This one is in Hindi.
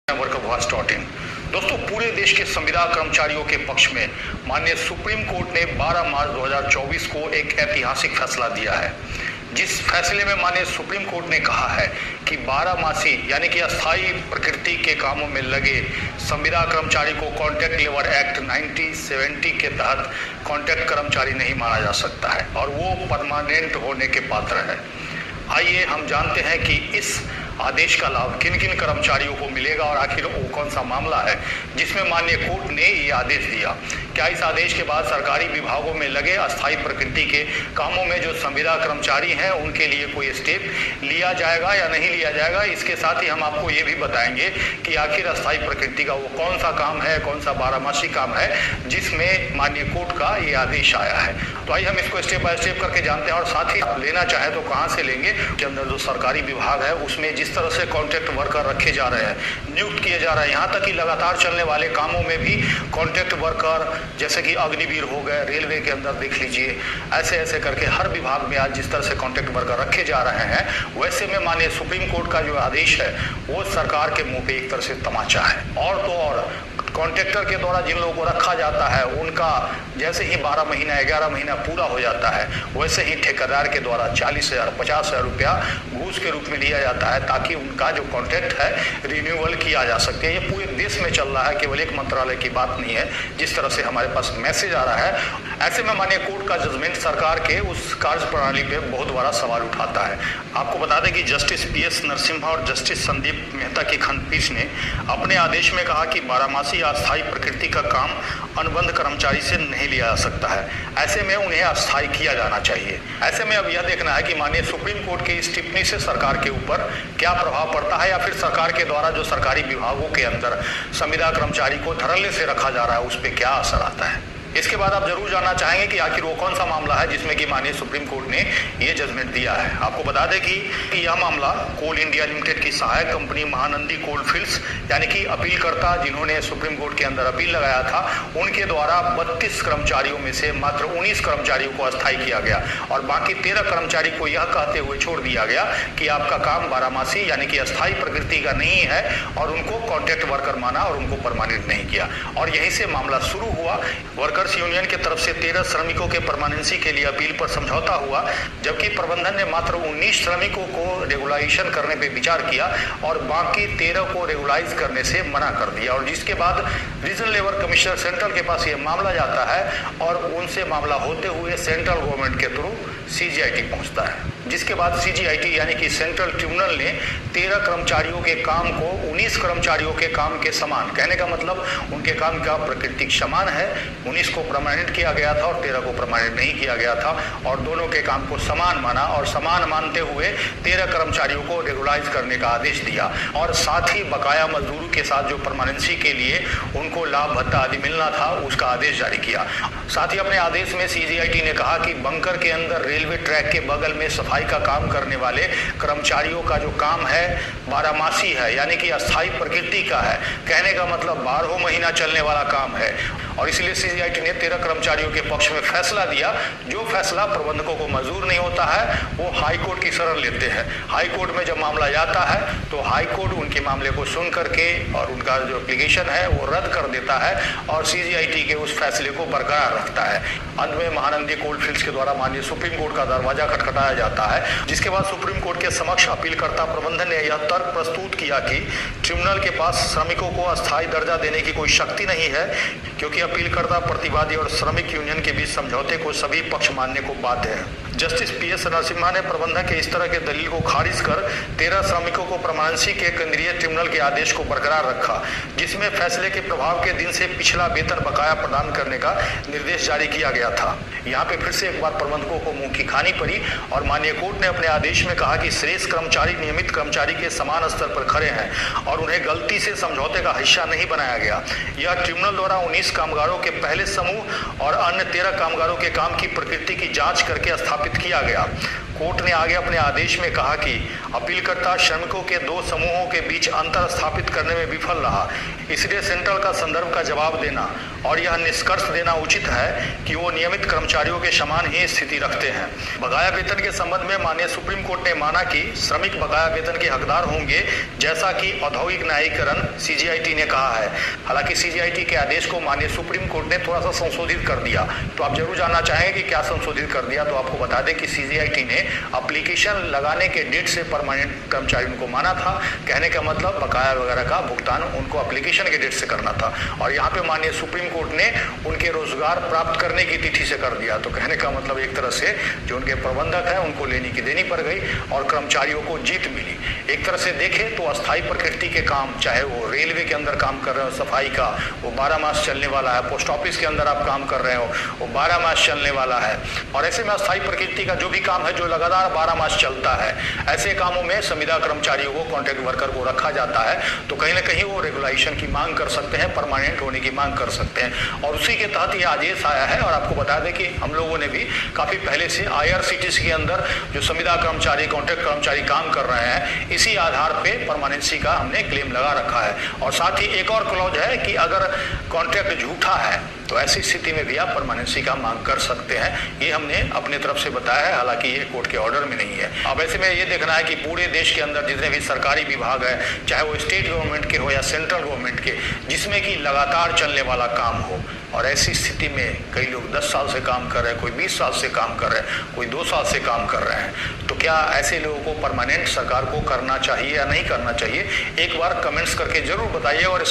वर्कअपवास.in। दोस्तों, पूरे देश के संविदा कर्मचारियों के पक्ष में माननीय सुप्रीम कोर्ट ने 12 मार्च 2024 को एक ऐतिहासिक फैसला दिया है, जिस फैसले में माननीय सुप्रीम कोर्ट ने कहा है कि 12 मासी यानी कि अस्थायी प्रकृति के कामों में लगे संविदा कर्मचारी को कॉन्ट्रैक्ट लेबर एक्ट 1970 के तहत कॉन्ट्रैक्ट कर्मचारी नहीं माना जा सकता है और वो परमानेंट होने के पात्र है। आइए हम जानते हैं कि इस आदेश का लाभ किन किन कर्मचारियों को मिलेगा और आखिर वो कौन सा मामला है जिसमें माननीय कोर्ट ने ये आदेश दिया। क्या इस आदेश के बाद सरकारी विभागों में लगे अस्थायी प्रकृति के कामों में जो संविदा कर्मचारी हैं उनके लिए कोई स्टेप लिया जाएगा या नहीं लिया जाएगा। इसके साथ ही हम आपको ये भी बताएंगे कि आखिर अस्थायी प्रकृति का वो कौन सा काम है, कौन सा 12 काम है जिसमें माननीय कोर्ट का ये आदेश आया है। तो आइए हम इसको स्टेप बाय स्टेप करके जानते हैं और साथ ही आप लेना चाहें तो कहाँ से लेंगे। के अंदर जो सरकारी विभाग है उसमें जिस तरह से कॉन्ट्रैक्ट वर्कर रखे जा रहे हैं, नियुक्त किए जा रहे हैं, यहाँ तक कि लगातार चलने वाले कामों में भी कॉन्ट्रैक्ट वर्कर जैसे कि अग्निवीर हो गए, रेलवे के अंदर देख लीजिए, ऐसे ऐसे करके हर विभाग में आज जिस तरह से कॉन्ट्रैक्ट वर्कर रखे जा रहे हैं, वैसे में माननीय सुप्रीम कोर्ट का जो आदेश है वो सरकार के मुंह पे एक तरह से तमाचा है। और तो और कॉन्ट्रैक्टर के द्वारा जिन लोगों को रखा जाता है उनका जैसे ही 12 महीना 11 महीना पूरा हो जाता है वैसे ही ठेकेदार के द्वारा 40,000 50,000 रुपया घूस के रूप में लिया जाता है ताकि उनका जो कॉन्ट्रैक्ट है रिन्यूअल किया जा सके। ये पूरे देश में चल रहा है, केवल एक मंत्रालय की बात नहीं है। जिस तरह से हमारे पास मैसेज आ रहा है, ऐसे में माननीय कोर्ट का जजमेंट सरकार के उस कार्य प्रणाली पे बहुत बड़ा सवाल उठाता है। आपको बता दें कि जस्टिस PS नरसिम्हा और जस्टिस संदीप मेहता की खंडपीठ ने अपने आदेश में कहा कि 12 मासी अस्थायी प्रकृति का काम अनुबंध कर्मचारी से नहीं लिया जा सकता है, ऐसे में उन्हें अस्थायी किया जाना चाहिए। ऐसे में अब यह देखना है कि माननीय सुप्रीम कोर्ट की इस टिप्पणी से सरकार के ऊपर क्या प्रभाव पड़ता है या फिर सरकार के द्वारा जो सरकारी विभागों के अंदर संविदा कर्मचारी को धड़ल्ले से रखा जा रहा है उस पर क्या असर आता है। इसके बाद आप जरूर जानना चाहेंगे कि आखिर वो कौन सा मामला है जिसमें कि माननीय सुप्रीम कोर्ट ने ये जजमेंट दिया है। आपको बता दें कि यह मामला कोल इंडिया लिमिटेड की सहायक कंपनी महानंदी कोल फील्ड्स यानी कि अपीलकर्ता जिन्होंने सुप्रीम कोर्ट के अंदर अपील लगाया था उनके द्वारा 32 कर्मचारियों में से मात्र 19 कर्मचारियों को अस्थायी किया गया और बाकी 13 कर्मचारी को यह कहते हुए छोड़ दिया गया कि आपका काम 12 मासी यानी कि अस्थायी प्रकृति का नहीं है और उनको कॉन्ट्रैक्ट वर्कर माना और उनको परमानेंट नहीं किया। और यहीं से मामला शुरू हुआ। वर्कर यूनियन की तरफ से 13 श्रमिकों के परमानेंसी के लिए अपील पर समझौता हुआ, जबकि प्रबंधन ने मात्र 19 श्रमिकों को रेगुलाइजेशन करने पर विचार किया और बाकी 13 को रेगुलाइज करने से मना कर दिया। और जिसके बाद रीजनल लेबर कमिश्नर सेंट्रल के पास ये मामला जाता है और उनसे मामला होते हुए सेंट्रल गवर्नमेंट के थ्रू CGIT पहुंचता है, जिसके बाद CGIT यानी कि सेंट्रल ट्रिब्यूनल ने 13 कर्मचारियों के काम को 19 कर्मचारियों के काम के समान, कहने का मतलब उनके काम का प्रकृति समान है, 19 को परमानेंट किया गया था और 13 को परमानेंट नहीं किया गया था और दोनों के काम को समान माना और समान मानते हुए 13 कर्मचारियों को रेगुलाइज करने का आदेश दिया और साथ ही बकाया मजदूरों के साथ जो परमानेंसी के लिए उनको लाभ भत्ता आदि मिलना था उसका आदेश जारी किया। साथ ही अपने आदेश में CGIT ने कहा कि बंकर के अंदर रेलवे ट्रैक के बगल में सफाई का काम करने वाले कर्मचारियों का जो काम है 12 मासी है यानी कि अस्थायी प्रकृति का है, कहने का मतलब 12 महीना चलने वाला काम है और इसलिए CGIT ने 13 कर्मचारियों के पक्ष में फैसला दिया। जो फैसला प्रबंधकों को मंजूर नहीं होता है वो हाई कोर्ट की शरण लेते हैं। हाई कोर्ट में जब मामला जाता है तो हाई कोर्ट उनके मामले को सुन करके और उनका जो एप्लीकेशन है वो रद्द कर देता है और CGIT के उस फैसले को बरकरार रखता है। अंत में महानंदी कोल फील्ड्स के द्वारा माननीय सुप्रीम कोर्ट का दरवाजा खटखटाया जाता है, जिसके बाद सुप्रीम कोर्ट के समक्ष अपीलकर्ता प्रबंधन ने यह तर्क प्रस्तुत किया कि ट्रिब्यूनल के पास श्रमिकों को अस्थायी दर्जा देने की कोई शक्ति नहीं है क्योंकि अपीलकर्ता प्रतिवादी और श्रमिक यूनियन के बीच समझौते को सभी पक्ष मानने को बाध्य है। जस्टिस PS नरसिम्हा ने प्रबंधक के इस तरह के दलील को खारिज कर 13 श्रमिकों को परमानेंसी के केंद्रीय ट्रिब्यूनल के आदेश को बरकरार रखा, जिसमें फैसले के प्रभाव के दिन से पिछला वेतन बकाया प्रदान करने का निर्देश जारी किया गया था। यहाँ पे फिर से एक बार प्रबंधकों को मुंह की खानी पड़ी और माननीय कोर्ट ने अपने आदेश में कहा कि श्रेष्ठ कर्मचारी नियमित कर्मचारी के समान स्तर पर खड़े हैं और उन्हें गलती से समझौते का हिस्सा नहीं बनाया गया। यह ट्रिब्यूनल द्वारा 19 कामगारों के पहले समूह और अन्य 13 कामगारों के काम की प्रकृति की जांच करके स्थापित किया गया। कोर्ट ने आगे अपने आदेश में कहा कि अपीलकर्ता श्रमिकों के दो समूहों के बीच अंतर स्थापित करने में विफल रहा, इसलिए सेंट्रल का संदर्भ का जवाब देना और यह निष्कर्ष देना उचित है कि वो नियमित कर्मचारियों के समान ही स्थिति रखते हैं। बकाया वेतन के संबंध में माननीय सुप्रीम कोर्ट ने माना कि श्रमिक बकाया वेतन के हकदार होंगे, जैसा कि औद्योगिक न्यायीकरण CGIT ने कहा है। हालांकि CGIT के आदेश को माननीय सुप्रीम कोर्ट ने थोड़ा सा संशोधित कर दिया, तो आप जरूर जानना चाहेंगे कि क्या संशोधित कर दिया। तो आपको बता दें कि CGIT ने एप्लीकेशन लगाने के डेट से परमानेंट कर्मचारियों को माना था। कहने का मतलब बकाया वगैरह का भुगतान उनको एप्लीकेशन के डेट से करना था, और यहाँ पे माननीय सुप्रीम कोर्ट ने उनके रोजगार प्राप्त करने की तिथि से कर दिया। तो कहने का मतलब एक तरह से जो उनके प्रबंधक है उनको लेनी की देनी पड़ गई और कर्मचारियों को जीत मिली। एक तरह से देखें तो अस्थायी प्रकृति के काम, चाहे वो रेलवे के अंदर काम कर रहे हो सफाई का, वो 12 मास चलने वाला है, पोस्ट ऑफिस के अंदर आप काम कर रहे हो वो 12 मास चलने वाला है, और ऐसे में अस्थायी प्रकृति का जो भी काम है जो लगातार 12 मास चलता है, ऐसे कामों में संविदा कर्मचारियों को, कॉन्ट्रैक्ट वर्कर को रखा जाता है। तो कहीं ना कहीं वो रेगुलाइजेशन की मांग कर सकते हैं, परमानेंट होने की मांग कर सकते हैं, और उसी के तहत ये आदेश आया है। और आपको बता दें कि हम लोगों ने भी काफी पहले से IRCTC के अंदर जो संविदा कर्मचारी, कॉन्ट्रैक्ट कर्मचारी काम कर रहे हैं, इसी आधार पे परमानेंसी का हमने क्लेम लगा रखा है। और साथ ही एक और क्लॉज है कि अगर कॉन्ट्रैक्ट झूठा है तो ऐसी स्थिति में भी आप परमानेंसी का मांग कर सकते हैं। ये हमने अपनी तरफ से बताया है, हालांकि ये कोर्ट के ऑर्डर में नहीं है। अब ऐसे में ये देखना है कि पूरे देश के अंदर जितने भी सरकारी विभाग है, चाहे वो स्टेट गवर्नमेंट के हो या सेंट्रल गवर्नमेंट के, जिसमें कि लगातार चलने वाला काम हो, और ऐसी स्थिति में कई लोग 10 साल से काम कर रहे हैं, कोई 20 साल से काम कर रहे हैं, कोई 2 साल से काम कर रहे हैं, तो क्या ऐसे लोगों को परमानेंट सरकार को करना चाहिए या नहीं करना चाहिए? एक बार कमेंट्स करके जरूर बताइए। और